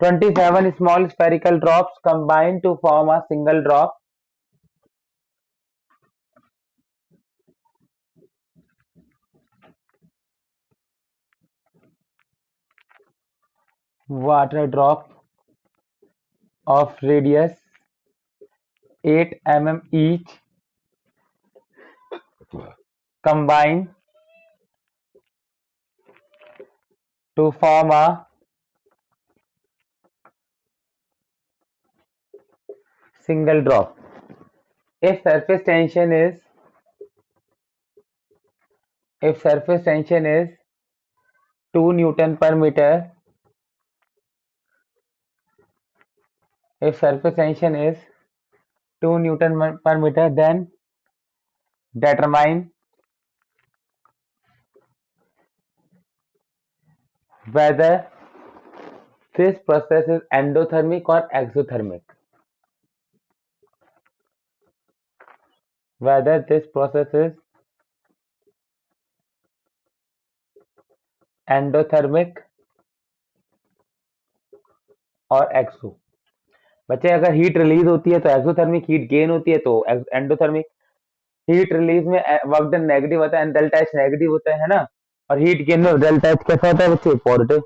27 small spherical drops combine to form a single drop. Water drop of radius 8 mm each combine to form a single drop. If surface tension is 2 Newton per meter, if surface tension is 2 Newton per meter, then determine whether this process is endothermic or exothermic. Whether this process is endothermic और एक्सो। बच्चे अगर heat release होती है तो exothermic, heat gain होती है तो endothermic. Heat release में वर्क डन नेगेटिव होता है, डेल्टा एच नेगेटिव होता है ना, और हीट गेन में डेल्टा एच कैसा होता है बच्चे? पॉजिटिव।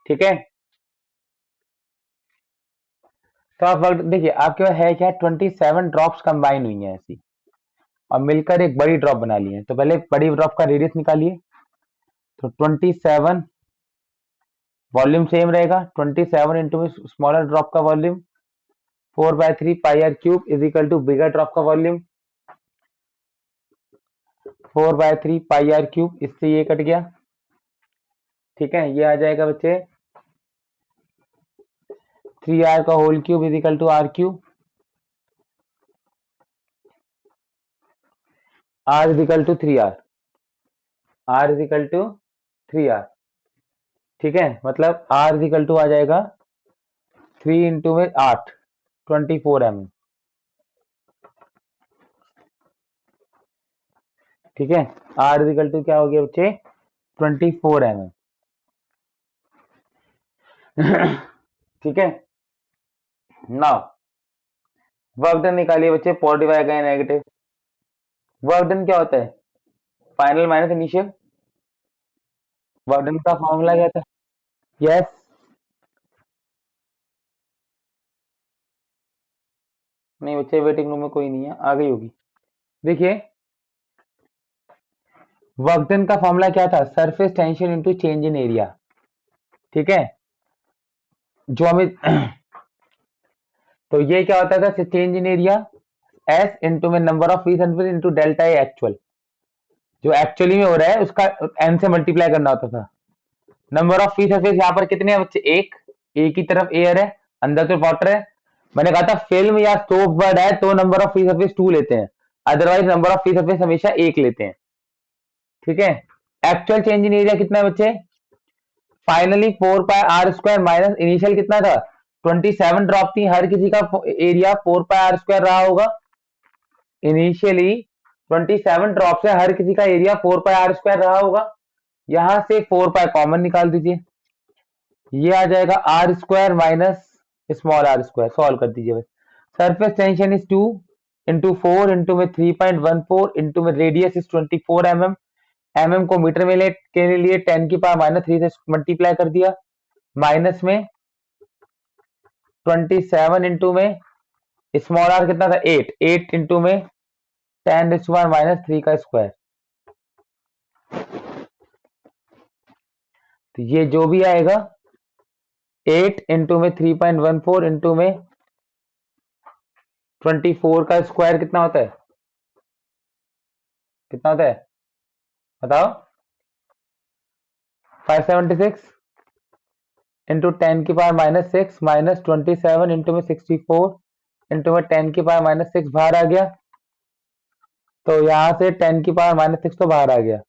ठीक है, तो आप वर्क देखिए, आपके पास है क्या? 27 ड्रॉप्स कंबाइन हुई हैं ऐसी और मिलकर एक बड़ी ड्रॉप बना ली है। तो पहले बड़ी ड्रॉप का रेडियस निकालिए। तो 27 वॉल्यूम सेम रहेगा, 27 इंटू में स्मॉलर ड्रॉप का volume 4/3 pi r cube is equal to bigger drop का वॉल्यूम 4/3 पाई आर क्यूब। इससे ये कट गया। ठीक है, ये आ जाएगा बच्चे 3r का whole cube is equal to r cube. r is equal to 3r, r is equal to 3r। ठीक है, मतलब r इज इक्वल टू आ जाएगा 3 इंटू में 8 24 mm। ठीक है, r इज इक्वल टू क्या हो गया बच्चे? 24 mm। ठीक है, नाउ वर्क डन निकालिए बच्चे, पॉजिटिव आएगा या नेगेटिव? वर्क डन क्या होता है? Final minus initial. Work done का फॉर्मूला क्या था? यस, नहीं बच्चे वेटिंग रूम में कोई नहीं है, आ गई होगी। देखिए, वर्क डन का फॉर्मूला क्या था? Surface tension into change in area. ठीक है, जो हमें तो ये क्या होता था? Change in area S into में number of free surface into delta A actual. जो एक्चुअली में हो रहा है उसका एन से मल्टीप्लाई करना होता था। नंबर ऑफ फ्री सरफेस यहाँ पर कितने हैं बच्चे? एक की तरफ एयर है, अंदर तो वाटर है। मैंने कहा था फिल्म या सोप वर्ड है तो नंबर ऑफ फ्री सरफेस 2 लेते हैं, otherwise number of free surface हमेशा 1 लेते हैं। ठीक है, एक्चुअल चेंज इन एरिया कितना है बच्चे? Finally 4 pi are square minus initial कितना था? 27 ड्रॉप थी, हर किसी का एरिया 4 पाई आर स्क्वायर रहा होगा। इनिशियली 27 ड्रॉप से हर किसी का एरिया 4 पाई आर स्क्वायर रहा होगा। यहां से 4 पाई कॉमन निकाल दीजिए, ये आ जाएगा are square minus small r square. Solve कर दीजिए बस। Surface tension is 2 into 4 into में 3.14 इंटू में रेडियस इज 24 mm। mm को मीटर में के लिए 10 की पावर माइनस 3 से मल्टीप्लाई कर दिया, माइनस में 27 इंटू में स्मॉल आर कितना था? 8 इंटू में 10⁻³ का स्क्वायर। तो ये जो भी आएगा 8 इंटू में 3.14 इंटू में 24 का स्क्वायर कितना होता है? कितना होता है बताओ? 576 इंटू 10 की पावर माइनस 6 माइनस 27 इंटू में 64 इंटू में 10 की पावर माइनस 6 बाहर आ गया। तो यहां से 10 की पावर माइनस 6 तो बाहर आ गया।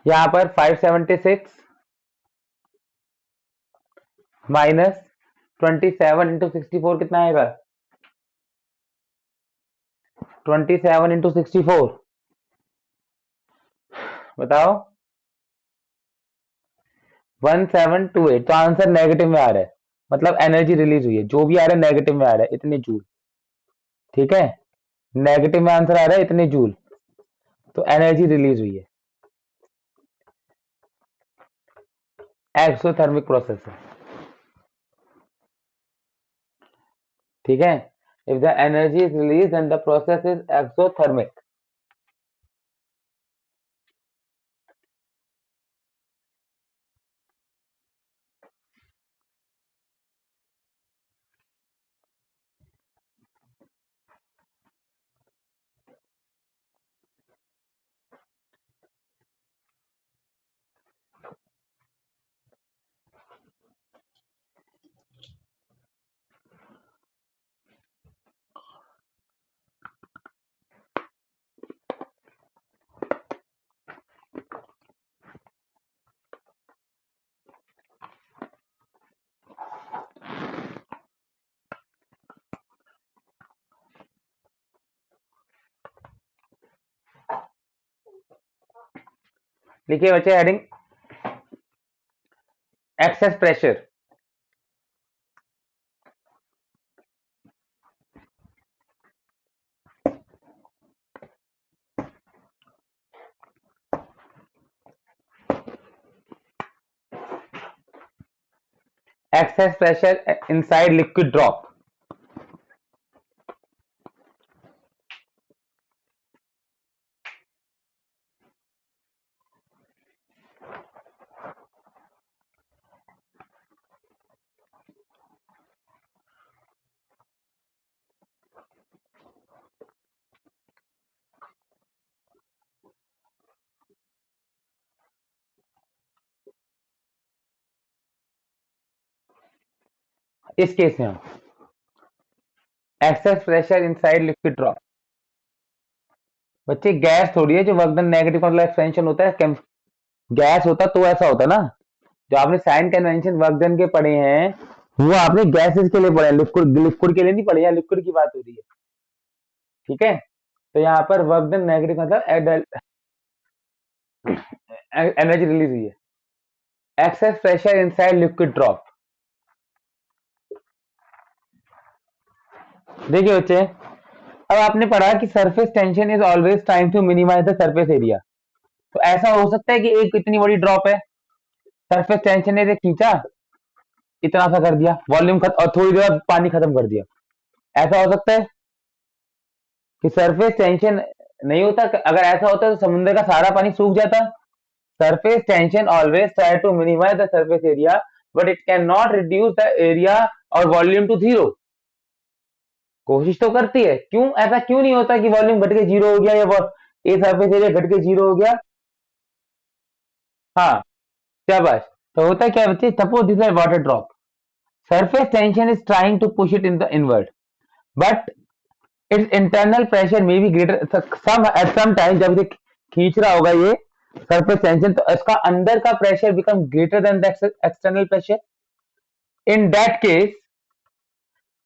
यहां पर 576 माइनस 27 इंटू 64 कितना आएगा? 27 इंटू 64 बताओ। 1728, तो आंसर नेगेटिव में आ रहा है, मतलब एनर्जी रिलीज हुई है, जो भी आ रहा है नेगेटिव में आ रहा है, इतने जूल। ठीक है, नेगेटिव में आंसर आ रहा है इतने जूल, तो एनर्जी रिलीज हुई है, एक्सोथर्मिक प्रोसेस है। ठीक है, if the energy is release then the process is exothermic. लिखिए बच्चे heading, excess pressure. excess pressure inside liquid drop। इस केस में हम excess pressure inside liquid drop, बच्चे गैस थोड़ी है जो वर्क डन नेगेटिव मतलब एक्सपेंशन होता है, गैस होता तो ऐसा होता ना, जो आपने साइन कन्वेंशन वर्क डन के पढ़े हैं वो आपने गैसेस के लिए पढ़े हैं, लिक्विड लिक्विड के लिए नहीं पढ़े, यहाँ लिक्विड की बात हो रही है। ठीक है, तो यहाँ पर वर्क डन नेगेटिव मतलब एनर्जी रिलीज हुई है, excess pressure inside liquid drop. देखिए बच्चे, अब आपने पढ़ा कि surface tension is always trying to minimise the surface area, तो ऐसा हो सकता है कि एक इतनी बड़ी ड्रॉप है, सरफेस टेंशन ने खींचा, इतना सा कर दिया, वॉल्यूम खत्म और थोड़ी देर बाद पानी खत्म कर दिया, ऐसा हो सकता है कि सरफेस टेंशन नहीं होता? अगर ऐसा होता तो समुद्र का सारा पानी सूख जाता। Surface tension always try to minimise the surface area but it can not reduce the area और वॉल्यूम टू जीरो। कोशिश तो करती है, क्यों ऐसा क्यों नहीं होता कि वॉल्यूम घट के जीरो हो गया या ये सरफेस एरिया घट के जीरो हो गया? हाँ, शाबाश। तो होता है क्या बच्चे, suppose this is water drop, surface tension is trying to push it in the inward but its internal pressure may be greater some at some time, जब ये खींच रहा होगा ये सरफेस टेंशन, तो इसका अंदर का pressure become greater than the external pressure. In that case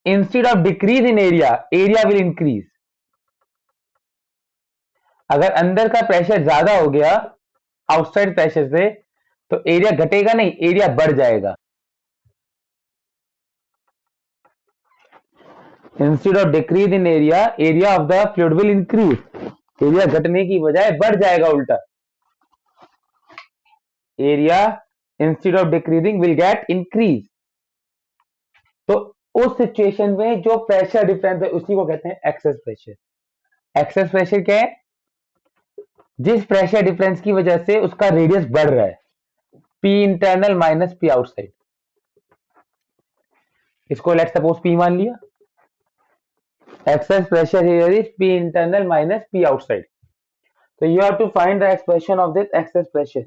instead of decrease in area, area will increase. अगर अंदर का प्रेशर ज्यादा हो गया आउटसाइड प्रेशर से, तो एरिया घटेगा नहीं, एरिया बढ़ जाएगा। Instead of decrease in area, area of the fluid will increase, area घटने की बजाय बढ़ जाएगा उल्टा, area instead of decreasing will get increase. तो उस सिचुएशन में जो प्रेशर डिफरेंस है उसी को कहते हैं एक्सेस प्रेशर। एक्सेस प्रेशर क्या है? जिस प्रेशर डिफरेंस की वजह से उसका रेडियस बढ़ रहा है, P internal minus P outside, इसको लेट सपोज पी मान लिया, excess pressure here is P internal minus P outside. So you have to find the expression of this excess pressure.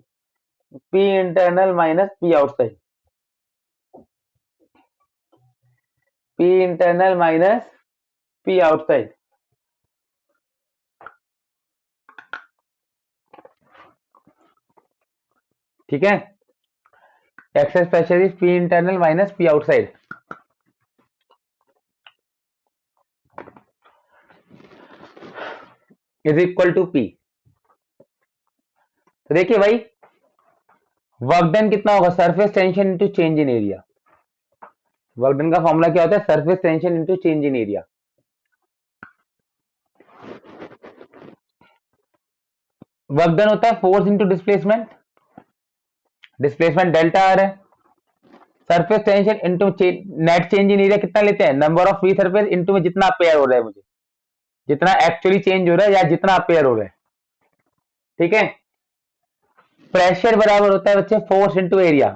P internal minus P outside. P internal minus P outside. ठीक है, excess pressure is P internal minus P outside is equal to P। तो देखिए भाई, work done कितना होगा, surface tension into change in area. Work done का formula क्या होता है, surface tension into change in area. Work done होता है force into displacement, displacement delta R है। Surface tension into net change in area कितना लेते हैं, number of free surface into में जितना अपेयर हो रहा है मुझे, जितना एक्चुअली चेंज हो रहा है या जितना अपेयर हो रहा है। ठीक है। प्रेशर बराबर होता है बच्चे force into area,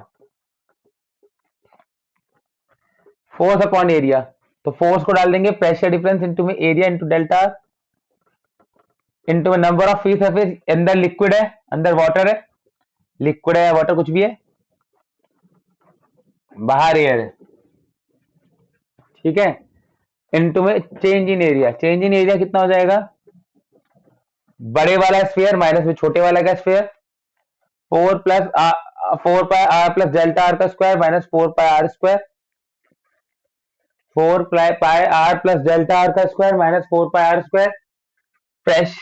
force upon area. तो फोर्स को डाल देंगे प्रेशर डिफरेंस इंटू में एरिया इंटू डेल्टा इंटू में नंबर ऑफ फ्री सरफेस, अंदर लिक्विड है अंदर वाटर है, लिक्विड है वाटर कुछ भी है, बाहर एयर है। ठीक है। इनटू में change in area, change in area कितना हो जाएगा, बड़े वाला स्फीयर माइनस में छोटे वाला का sphere, 4 pi R plus delta R का square minus 4 pi are square, 4 pi R plus delta R का square minus 4 pi are square. Fresh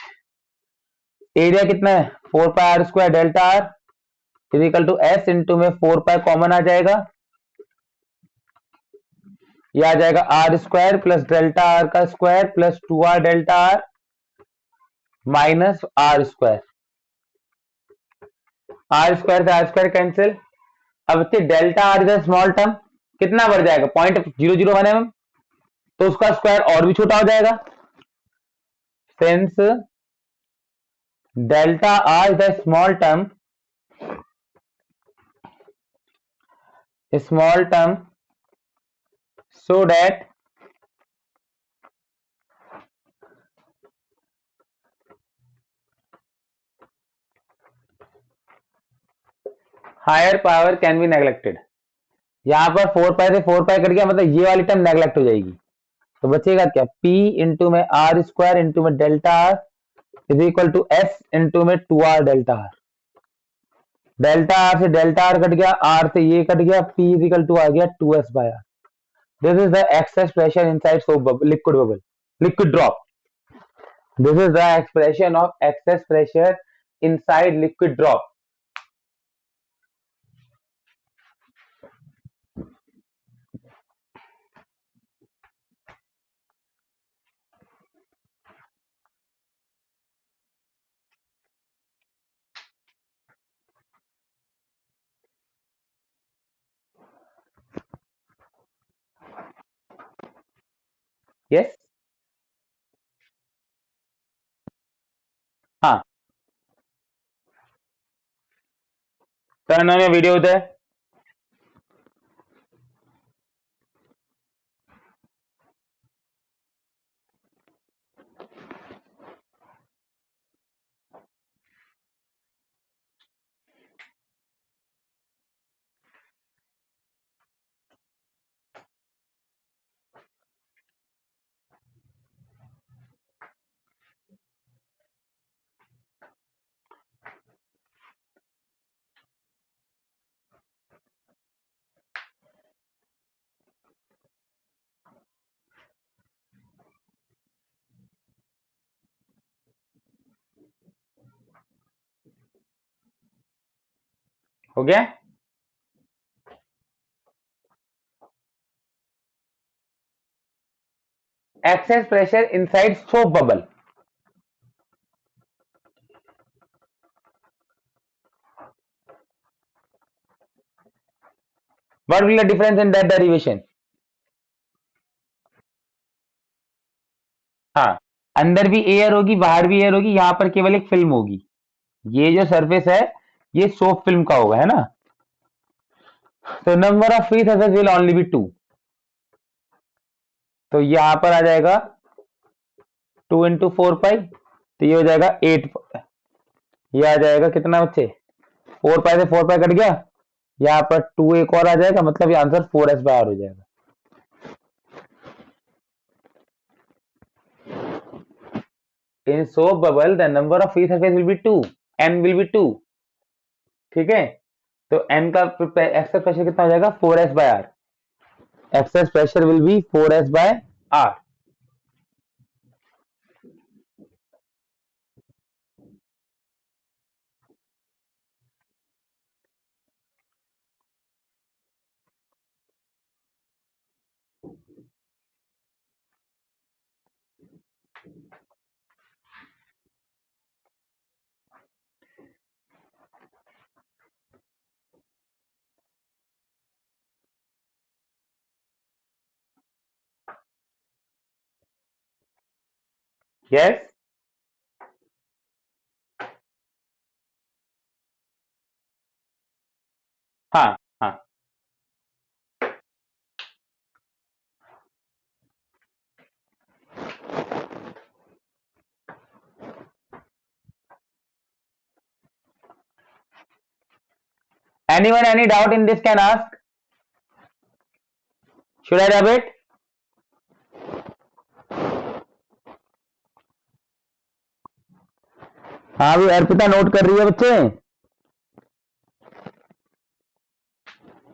area कितना है, 4 pi are square delta R equal to S into में 4 pi common आ जाएगा, ये आ जाएगा are square plus delta R का square plus 2 R delta R minus R square. Are square से आर स्क्वायर कैंसिल। अब बच्चे delta R is small term, कितना बढ़ जाएगा 0.001 mm, तो उसका स्क्वायर और भी छोटा हो जाएगा। Since delta are is small term, small term so that higher power can be neglected. यहां पर 4 पाई से 4 पाई कट गया, मतलब ये वाली टर्म नेग्लेक्ट हो जाएगी। तो बचेगा क्या, P इंटू में आर स्क्वायर इंटू में delta are is equal to S into में 2 R delta R. Delta R से डेल्टा आर कट गया, आर से ये कट गया, P इज इक्वल टू आ गया 2s/r। This is the excess pressure inside soap bubble, liquid bubble, liquid drop. This is the expression of excess pressure inside liquid drop. Yes. हाँ, turn on your video उदय। हो गया। Access pressure inside soap bubble. What will the difference in that derivation? हाँ, अंदर भी air होगी बाहर भी air होगी, यहां पर केवल एक फिल्म होगी। ये जो सरफेस है ये सोप फिल्म का होगा, है ना। तो number of free surface will only be 2। तो यहां पर आ जाएगा 2 × 4 पाई, तो ये हो जाएगा 8। ये आ जाएगा कितना बच्चे, 4 पाई से 4 पाई कट गया, यहाँ पर 2 एक और आ जाएगा, मतलब ये आंसर 4s/r हो जाएगा। इन soap bubble the number of free surface will be 2, n will be 2। ठीक है। तो n का एक्सेस प्रेशर कितना हो जाएगा, 4s/r। Excess pressure will be 4s/r। Yes, हाँ हाँ। Anyone any doubt in this can ask? Should I rub it? हाँ भी अर्पिता नोट कर रही है बच्चे।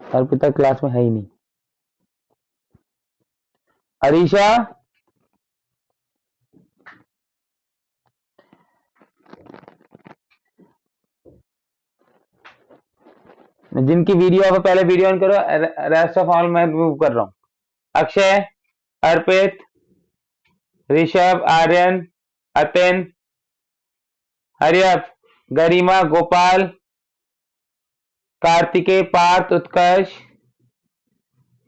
अर्पिता क्लास में है ही नहीं। अरीशा, जिनकी वीडियो है पहले वीडियो ऑन करो, रेस्ट ऑफ ऑल मैं रिमूव कर रहा हूँ। Akshay, Arpit, Rishabh, Aryan, Atin, Hariyap, Garima, Gopal, Kartikeya, Parth, Utkarsh,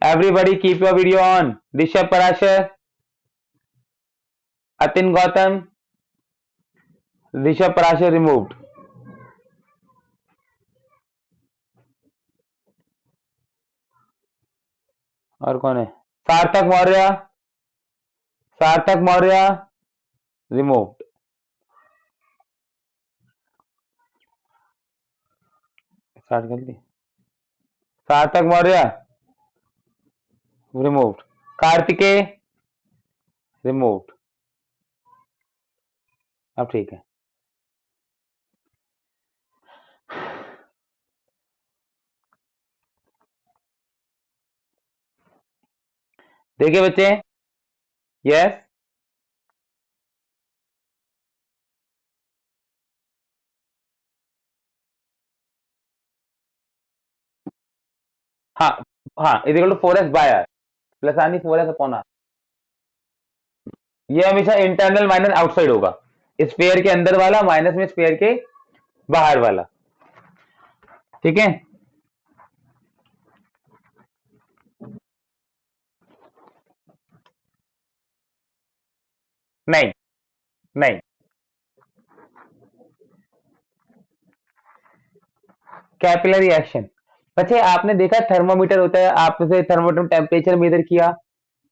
everybody keep your video on. Rishabh Parashar, Atin Gautam, Rishabh Parashar removed. और कौन है? सार्थक मौर्य, सार्थक मौर्य रिमूव्ड। स्टार्ट कर दी। सार्थक मौर्य रिमूव्ड। कार्तिकेय रिमूव्ड। अब ठीक है। देखिए बच्चे, यस, हाँ हाँ, equal to 4s by r plus r नहीं 4s अपॉन आर। ये हमेशा इंटरनल माइनस आउटसाइड होगा, स्फीयर के अंदर वाला माइनस में स्फीयर के बाहर वाला। ठीक है, नहीं नहीं, कैपिलरी एक्शन। बच्चे आपने देखा थर्मोमीटर होता है, आपने थर्मोमीटर में टेम्परेचर मेजर किया,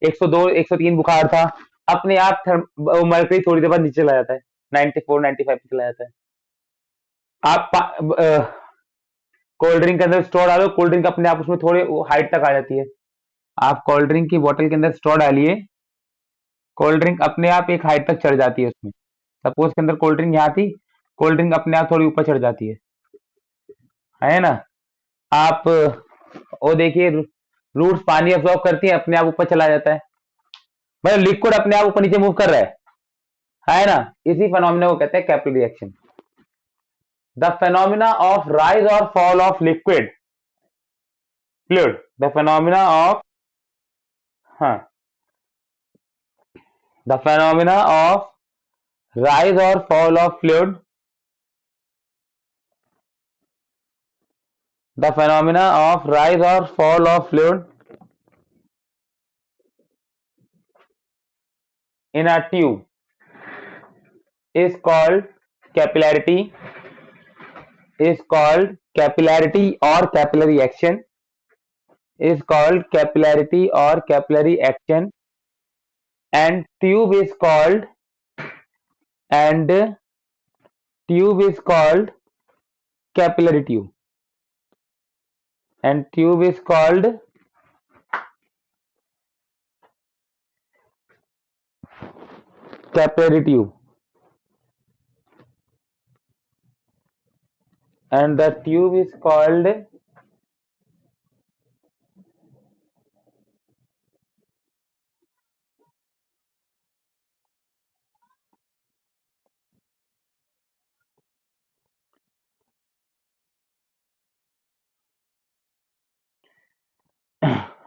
102 103 बुखार था, अपने आप मरकरी थोड़ी देर बाद नीचे चला जाता है, 94 95 पे चला जाता है। आप कोल्ड ड्रिंक के अंदर स्ट्रॉ डालो, कोल्ड ड्रिंक अपने आप उसमें थोड़े हाइट तक आ जाती है। आप कोल्ड ड्रिंक की बोतल के अंदर स्ट्रॉ डालिए, कोल्ड ड्रिंक अपने आप एक हाइट तक चढ़ जाती है उसमें। सपोज के अंदर कोल्ड ड्रिंक यहाँ थी, कोल्ड ड्रिंक अपने आप थोड़ी ऊपर चढ़ जाती है ना। आप वो देखिए, रूट्स पानी अब्सॉर्ब करती है, अपने आप ऊपर चला जाता है, मतलब लिक्विड अपने आप ऊपर नीचे मूव कर रहा है ना। इसी फिनोमिना को कहते हैं capillary reaction. The phenomena of rise और fall of liquid fluid, the phenomena of, हाँ, the phenomena of rise or fall of fluid, the phenomena of rise or fall of fluid in a tube is called capillarity, is called capillarity or capillary action, is called capillarity or capillary action, and tube is called, and tube is called capillary tube, and tube is called capillary tube, and the tube is called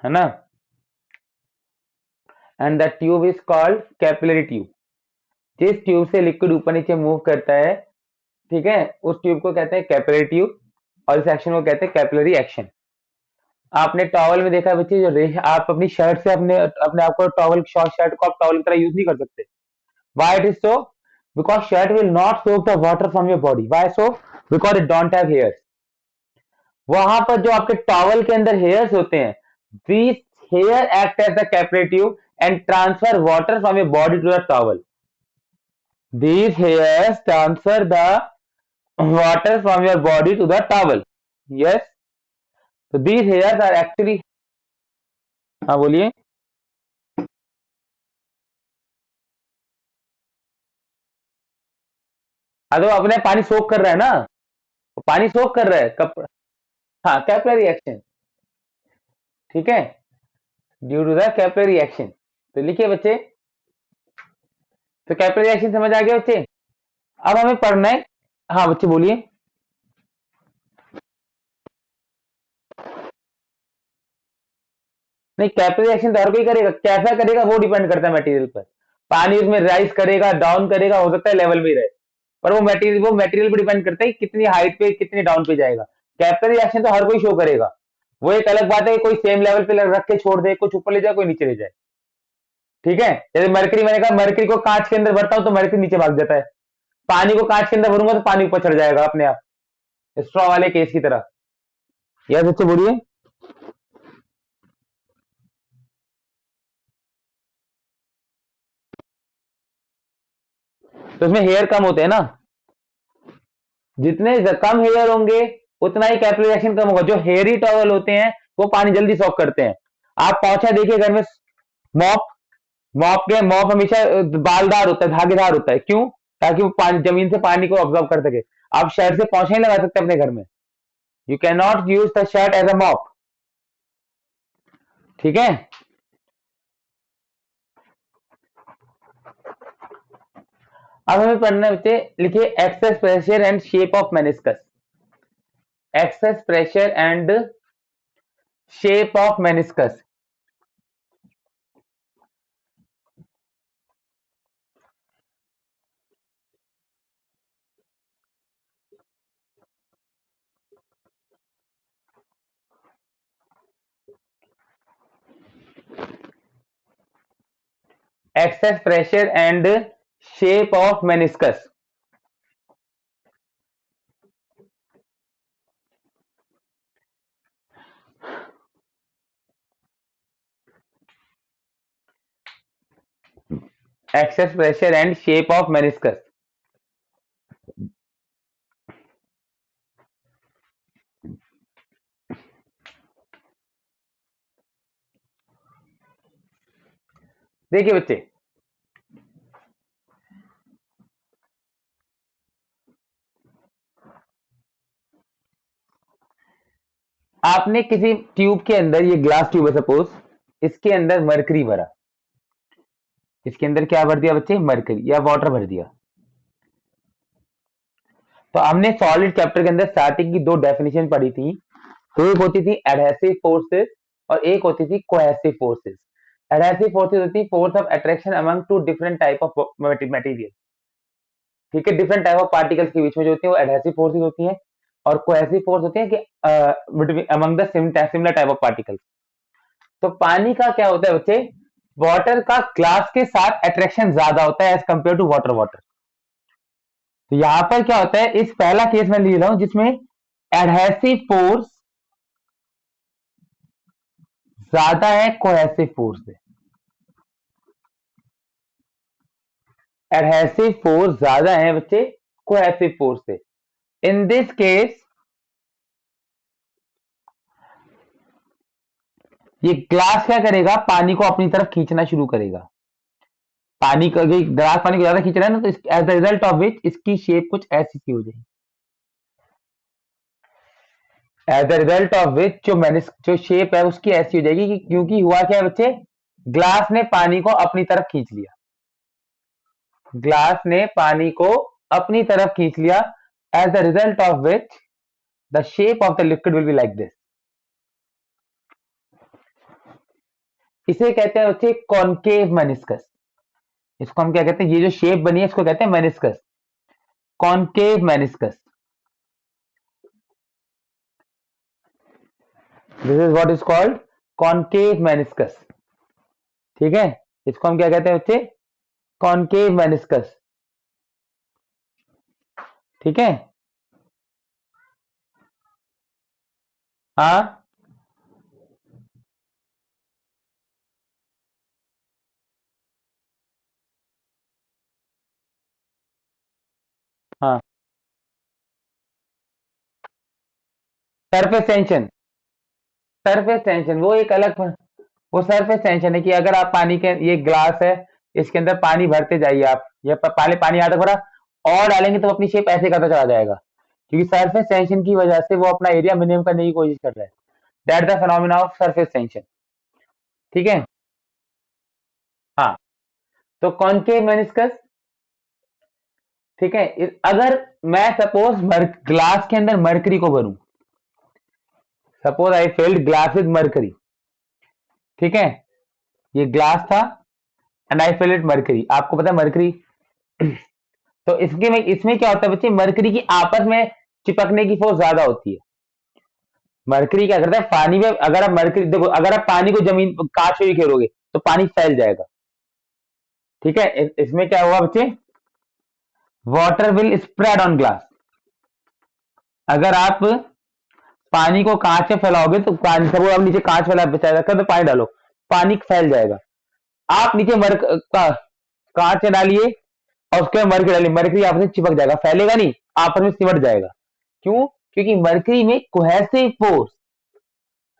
है ना, and the tube is called capillary tube. जिस tube से liquid ऊपर नीचे move करता है, ठीक है, उस ट्यूब को कहते हैं कैपिलरी ट्यूब, और इस एक्शन को कहते हैं कैपिलरी एक्शन। आपने टॉवल में देखा बच्चे, जो आप अपनी शर्ट से अपने अपने आप को टॉवल, शॉर्ट शर्ट को आप टॉवल की तरह यूज नहीं कर सकते। Why it is so? Because shirt will not soak the water from your body. Why so? Because it don't have hairs. वहां पर जो आपके टॉवल के अंदर हेयर्स होते हैं, these hair act as the capillary tube and transfer water from your body to the towel. These hairs transfer the water from your body to the towel. Yes. So these hairs are actually, हाँ बोलिए। हाँ तो अपने पानी सोख कर रहा है ना, पानी सोख कर रहा है कप, हाँ कैपिलरी एक्शन, ठीक है, due to the capillary action. तो लिखिए बच्चे, तो कैपिलरी एक्शन समझ आ गया बच्चे। अब हमें पढ़ना है, हाँ बच्चे बोलिए। नहीं, कैपिलरी एक्शन तो हर कोई करेगा, कैसा करेगा वो डिपेंड करता है मटेरियल पर। पानी उसमें राइज करेगा, डाउन करेगा, हो सकता है लेवल में ही रहे, पर वो मटेरियल पर डिपेंड करता है कितनी हाइट पे कितनी डाउन पे जाएगा। कैपिलरी एक्शन तो हर कोई शो करेगा। वो एक अलग बात है कि कोई सेम लेवल पे रख के छोड़ दे, कुछ ऊपर ले जाए कोई नीचे ले जाए, ठीक है। जैसे मरकरी, मैंने कहा मरकरी को कांच के अंदर भरता हूं तो मरकरी नीचे भाग जाता है, पानी को कांच के अंदर भरूंगा तो पानी ऊपर चढ़ जाएगा अपने आप, स्ट्रॉ वाले केस की तरह। यह बच्चे बोलिए। तो इसमें हेयर कम होते हैं ना, जितने कम हेयर होंगे उतना ही कैपिलरी एक्शन कम होगा। जो हेयरी टॉवल होते हैं वो पानी जल्दी सॉक करते हैं। आप पोंछा देखिए घर में, मॉप, मॉप हमेशा बालदार होता है, धागेदार होता है, क्यों? ताकि वो पानी जमीन से पानी को ऑब्जॉर्व कर सके। आप शर्ट से पोंछा नहीं लगा सकते अपने घर में, you can not use the shirt as a mop, ठीक है। अब हमें पढ़ना है बच्चे, लिखिए excess pressure and shape of meniscus. Excess pressure and shape of meniscus. excess pressure and shape of meniscus. Excess pressure and shape of meniscus. देखिए बच्चे, आपने किसी ट्यूब के अंदर, ये ग्लास ट्यूब है सपोज, इसके अंदर मरकरी भरा, इसके अंदर क्या भर दिया बच्चे? मरकरी या वाटर भर दिया। तो हमने सॉलिड चैप्टर के अंदर स्टार्टिंग की दो डेफिनेशन पढ़ी थी। तो एक होती थी एडहेसिव फोर्सेस और एक होती थी कोहेसिव फोर्सेस। एडहेसिव फोर्सेस होती है force of attraction among two different type of material, ठीक है, डिफरेंट टाइप ऑफ पार्टिकल्स के बीच में जो होती है वो एडहेसिव फोर्सेस होती हैं, और कोहेसिव फोर्स होती है कि among the similar type of particles. तो पानी का क्या होता है बच्चे? वाटर का ग्लास के साथ अट्रैक्शन ज्यादा होता है as compare to water water. तो यहां पर क्या होता है, इस पहला केस में ले रहा हूं जिसमें एडहेसिव फोर्स ज्यादा है कोहेसिव फोर्स से, एडहेसिव फोर्स ज्यादा है बच्चे कोहेसिव फोर्स से। इन दिस केस ये ग्लास क्या करेगा? पानी को अपनी तरफ खींचना शुरू करेगा। पानी का ग्लास पानी को ज्यादा खींच रहा है ना, तो as the result of which इसकी शेप कुछ ऐसी सी हो जाएगी। As the result of which जो शेप है उसकी ऐसी हो जाएगी, क्योंकि हुआ क्या है बच्चे? ग्लास ने पानी को अपनी तरफ खींच लिया, ग्लास ने पानी को अपनी तरफ खींच लिया, as the result of which the shape of the liquid will be like this. इसे कहते हैं बच्चे कॉनकेव मेनिस्कस। इसको हम क्या कहते हैं? ये जो शेप बनी है इसको कहते हैं meniscus, concave meniscus. This is what is called concave meniscus, ठीक है। इसको हम क्या कहते हैं बच्चे? कॉनकेव मेनिस्कस, ठीक है। हाँ हाँ, सरफेस टेंशन, सरफेस टेंशन वो एक अलग, वो सरफेस टेंशन है कि अगर आप पानी के, ये ग्लास है, इसके अंदर पानी भरते जाइए आप, ये पहले पानी आधा भरा और डालेंगे तो अपनी शेप ऐसे करता चला जाएगा, क्योंकि सरफेस टेंशन की वजह से वो अपना एरिया मिनिमम करने की कोशिश कर रहा है। That the phenomena of surface tension, ठीक है। हाँ, तो कॉनकेव मेनिस्कस, ठीक है। अगर मैं सपोज ग्लास के अंदर मरकरी को भरूं, suppose I filled glass with mercury, ठीक है, ये ग्लास था and I fill it mercury, आपको पता है मरकरी, तो इसके में, इसमें क्या होता है बच्चे, मरकरी की आपस में चिपकने की फोर्स ज्यादा होती है। मरकरी क्या करता है पानी में, अगर आप मरकरी देखो, अगर आप पानी को जमीन कांच में भी खेलोगे तो पानी फैल जाएगा, ठीक है। इसमें क्या होगा बच्चे, water will spread on glass. अगर आप पानी को कांच में फैलाओगे तो पानी, सब आप नीचे कांच फैला बचाएगा, कर पानी डालो, पानी फैल जाएगा। आप नीचे कांच डालिए और उसके बाद मरकरी डालिए, मरकरी आपस में चिपक जाएगा, फैलेगा नहीं, आपस में सिमट जाएगा। क्यों? क्योंकि मरकरी में कोहेसिव फोर्स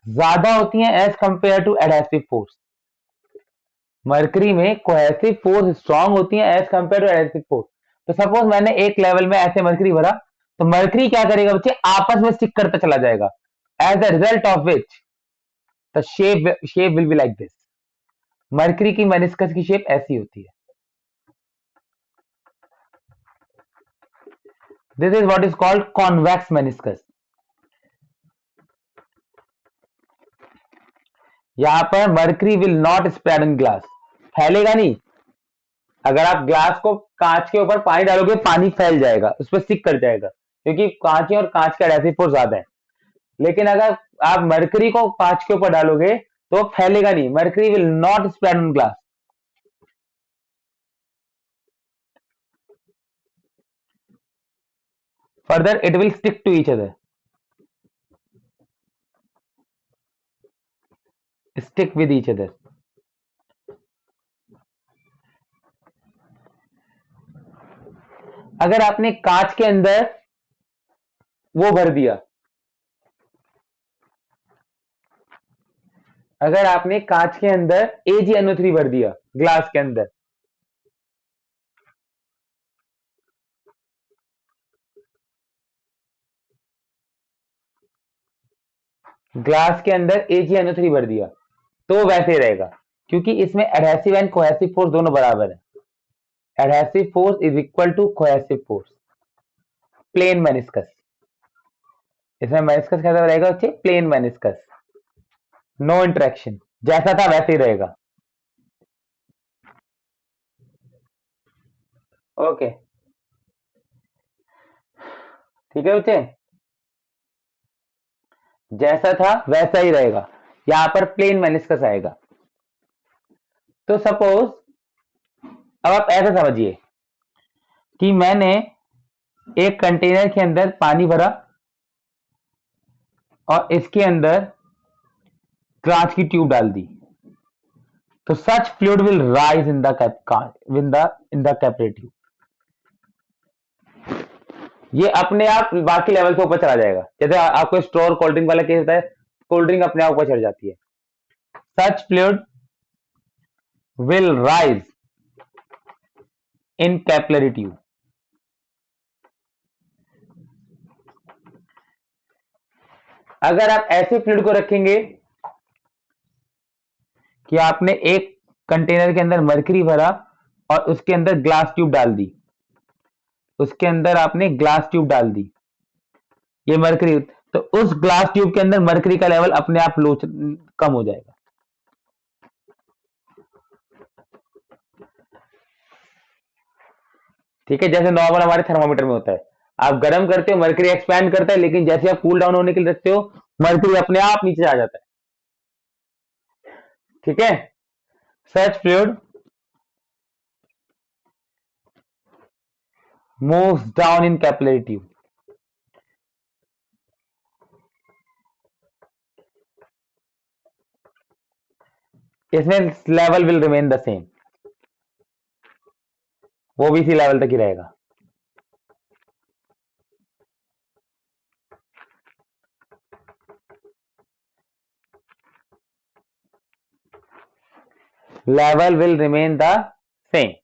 ज्यादा होती है as compare to adhesive force. Mercury में कोहेसिव फोर्स स्ट्रांग होती है as compare to adhesive force. तो सपोज मैंने एक लेवल में ऐसे मरकरी भरा, तो मरकरी क्या करेगा बच्चे, आपस में स्टिक करता चला जाएगा, as the result of which the shape will be like this. Mercury की मेनिस्कस की शेप ऐसी होती है। This is what is called convex meniscus. यहां पर mercury will not spread in glass, फैलेगा नहीं। अगर आप ग्लास को कांच के ऊपर पानी डालोगे पानी फैल जाएगा, उस पर स्टिक कर जाएगा, क्योंकि कांच और कांच का एडहेसिव फोर्स ज्यादा है। लेकिन अगर आप मरकरी को कांच के ऊपर डालोगे तो फैलेगा नहीं, mercury will not spread on glass. Further it will stick to each other, stick with each other. अगर आपने कांच के अंदर वो भर दिया, अगर आपने कांच के अंदर AgNO3 भर दिया ग्लास के अंदर, ग्लास के अंदर AgNO3 भर दिया, तो वैसे रहेगा, क्योंकि इसमें एडहेसिव एंड कोहेसिव फोर्स दोनों बराबर है। Adhesive force is equal to cohesive force. Plain meniscus, इसमें मेनिस्कस कैसा रहेगा बच्चे, प्लेन मेनिस्कस, नो इंटरेक्शन, जैसा था वैसे ही रहेगा। ओके, ठीक है बच्चे, जैसा था वैसा ही रहेगा, यहां पर प्लेन मेनिस्कस आएगा। तो सपोज अब आप ऐसा समझिए कि मैंने एक कंटेनर के अंदर पानी भरा और इसके अंदर कांच की ट्यूब डाल दी, तो such fluid will rise in the capillary tube. ये अपने आप बाकी लेवल से ऊपर चला जाएगा, जैसे आपको स्टोर कोल्ड ड्रिंक वाला केस होता है, कोल्ड ड्रिंक अपने आप ऊपर चढ़ जाती है। Such fluid will rise in capillary tube. अगर आप ऐसे फ्लूइड को रखेंगे कि आपने एक कंटेनर के अंदर मरकरी भरा और उसके अंदर ग्लास ट्यूब डाल दी, उसके अंदर आपने ग्लास ट्यूब डाल दी, ये मरकरी, तो उस ग्लास ट्यूब के अंदर मरकरी का लेवल अपने आप लो कम हो जाएगा। ठीक है, जैसे नॉर्मल हमारे थर्मामीटर में होता है, आप गर्म करते हो मरकरी एक्सपैंड करता है, लेकिन जैसे आप कूल डाउन होने के लिए रखते हो मरकरी अपने आप नीचे आ जाता है। ठीक है, such fluid moves down in capillary tube. इसमें level will remain the same, वो भी इसी लेवल तक ही रहेगा. Level will remain the same.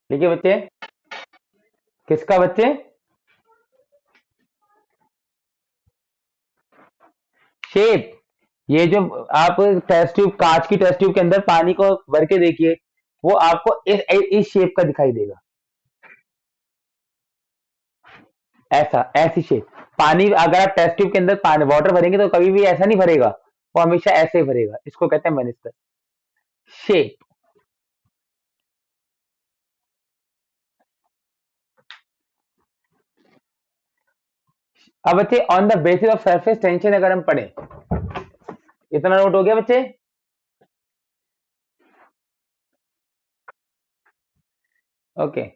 ठीक है बच्चे, किसका बच्चे? शेप. ये जो आप टेस्ट ट्यूब, कांच की टेस्ट ट्यूब के अंदर पानी को भर के देखिए, वो आपको इस शेप का दिखाई देगा. ऐसा, ऐसी शेप. पानी अगर आप टेस्ट ट्यूब के अंदर पानी वाटर भरेंगे तो कभी भी ऐसा नहीं भरेगा, वो हमेशा ऐसे ही भरेगा. इसको कहते हैं मेनिस्कस शेप. अब बच्चे on the basis of surface tension अगर हम पढ़ें, इतना नोट हो गया बच्चे? ओके.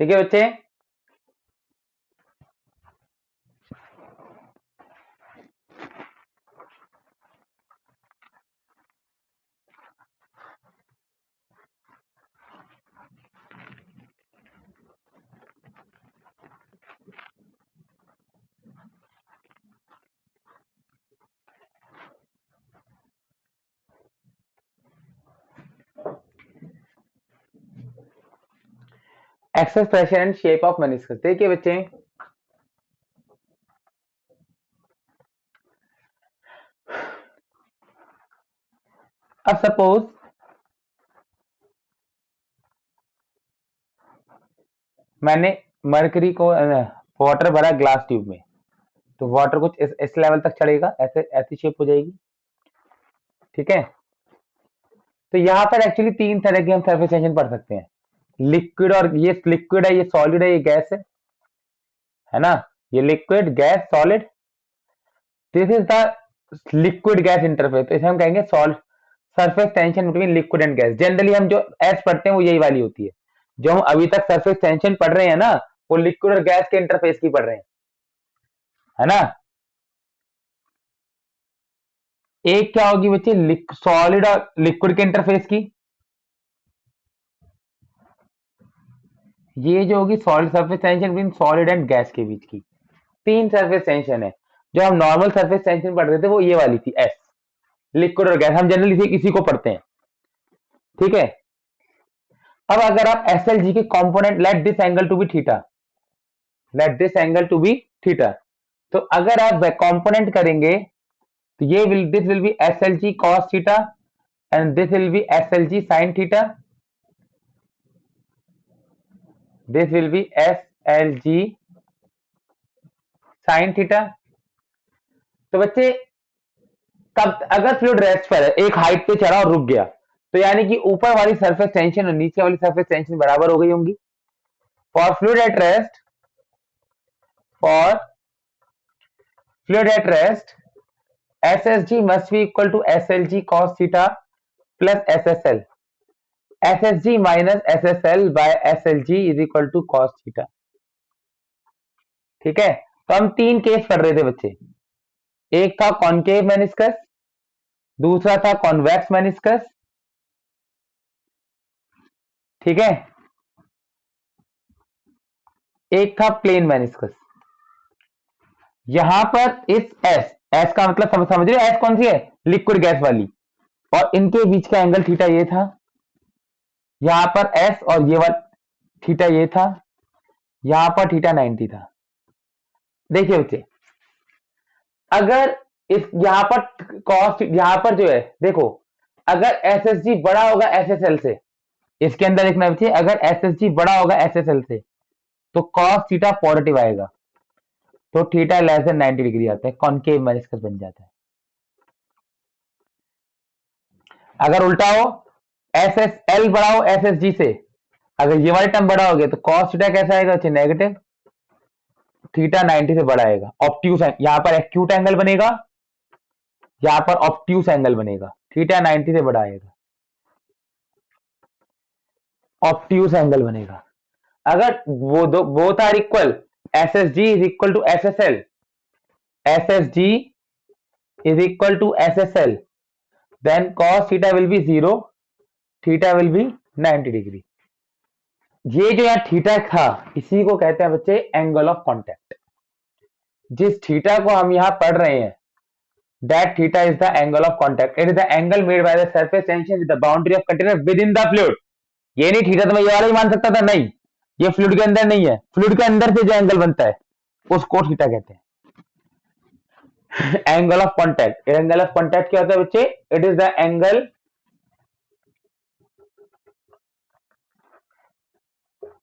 ठीक है बच्चे? Access pressure and shape of meniscus. देखिए बच्चे, अब सपोज मैंने मरकरी को वाटर भरा ग्लास ट्यूब में, तो वाटर कुछ इस लेवल तक चढ़ेगा, ऐसे ऐसी शेप हो जाएगी. ठीक है? तो यहाँ पर एक्चुअली तीन तरह की हम सरफेस टेंशन पढ़ सकते हैं. लिक्विड, और ये लिक्विड है, ये सॉलिड है, ये गैस है ना? ये liquid, gas, solid. This is the liquid gas interface. तो इसे हम कहेंगे salt surface tension between liquid and gas. Generally हम जो एस पढ़ते हैं वो यही वाली होती है. जो हम अभी तक सरफेस टेंशन पढ़ रहे हैं ना, वो लिक्विड और गैस के इंटरफेस की पढ़ रहे हैं, है ना? एक क्या होगी बच्चे? सॉलिड और लिक्विड के इंटरफेस की. ये जो होगी solid surface tension between solid and gas के बीच की. तीन सरफेस टेंशन है. जो हम नॉर्मल सरफेस टेंशन पढ़ रहे थे वो ये वाली थी, एस. लिक्विड और गैस हम जनरली इसी को पढ़ते हैं. ठीक है? अब अगर आप एस एल जी के component, let this angle to be theta, let this angle to be theta. तो अगर आप कॉम्पोनेंट करेंगे तो ये this will be S L G cos theta and this will be S L G sine theta. This will be S L G sine theta. तो बच्चे कब अगर फ्लूइड रेस्ट पर है, एक हाइट पे चढ़ा और रुक गया, तो यानी कि ऊपर वाली सरफेस टेंशन और नीचे वाली सरफेस टेंशन बराबर हो गई होंगी। For fluid at rest, for fluid at rest SSG must be equal to SLG cos theta plus SSL. SSG minus SSL by SLG is equal to cos theta. ठीक है, तो हम तीन केस पढ़ रहे थे बच्चे। एक था कॉनकेव मेनिस्कस, दूसरा था कॉन्वेक्स मेनिस्कस, ठीक है, एक था प्लेन मेनिस्कस। यहां पर इस एस का मतलब समझ रहे हो, एस कौन सी है, लिक्विड गैस वाली, और इनके बीच का एंगल थीटा ये था। यहां पर एस और ये वाला थीटा ये था, यहां पर थीटा 90 था। देखिए बच्चे, अगर इस यहां पर कॉस्ट, यहां पर जो है देखो, अगर एसएसजी बड़ा होगा एसएसएल से, इसके अंदर लिखना बच्चे, अगर एसएसजी बड़ा होगा एसएसएल से तो कॉस थीटा पॉजिटिव आएगा, तो थीटा लेस देन 90 डिग्री आता है, कॉनकेव मेनिस्कस बन जाता है। अगर उल्टा हो, एसएसएल बड़ा हो एसएसजी से, अगर ये वाली टर्म बड़ा हो गया तो कॉस थीटा कैसा आएगा बच्चे, नेगेटिव, थीटा 90 से बड़ा आएगा। ऑब्ट्यूस, यहां पर एक्यूट एंगल बनेगा, यहां पर ऑब्ट्यूस एंगल बनेगा, थीटा 90 से बड़ा आएगा, ऑब्ट्यूस एंगल बनेगा। अगर वो दो both are equal, SSG is equal to SSL, SSG is equal to SSL, then cos theta will be 0, theta will be 90 degree. ये जो यहाँ थीटा था, इसी को कहते हैं बच्चे एंगल ऑफ कॉन्टैक्ट। जिस थीटा को हम यहाँ पढ़ रहे हैं, that theta is the angle of contact. It is the angle made by the surface tension with the boundary of container within the fluid. ये नहीं थीटा तो मैं ये वाला ही मान सकता था, नहीं, ये फ्लूइड के अंदर नहीं है, फ्लूइड के अंदर से जो एंगल बनता है उसको थीटा कहते हैं। Angle of contact, angle of contact क्या होता है बच्चे, it is the angle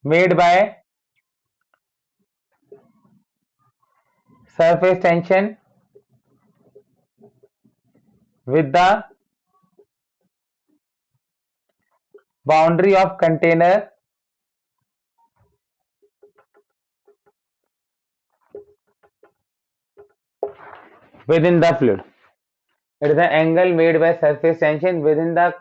made by surface tension with the boundary of container within the fluid. It is the angle made by surface tension within the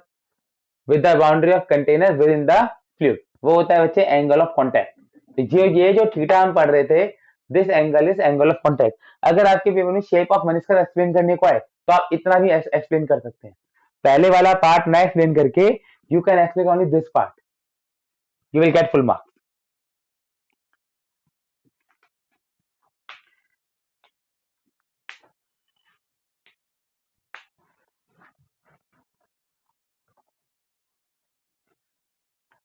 with the boundary of container within the fluid. वो होता है बच्चे angle of contact. ये जो theta हम पढ़ रहे थे, this angle is angle of contact. अगर आपके पेपर में शेप ऑफ मेनिस्कस एक्सप्लेन करने को आए तो आप इतना भी एक्सप्लेन कर सकते हैं। पहले वाला पार्ट ना एक्सप्लेन करके you can explain only this part, you will get full marks.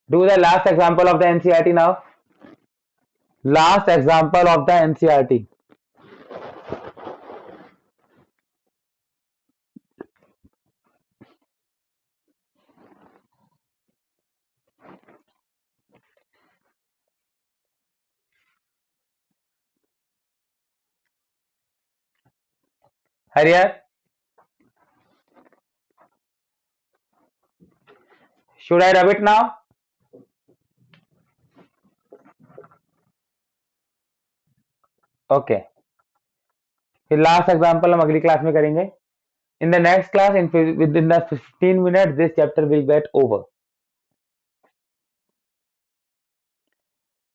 Do the last example of the NCERT now. Last example of the NCERT. Hurry up. Should I rub it now? Okay. फिर last example हम अगली class में करेंगे। In the next class, within the 15 minutes, this chapter will get over.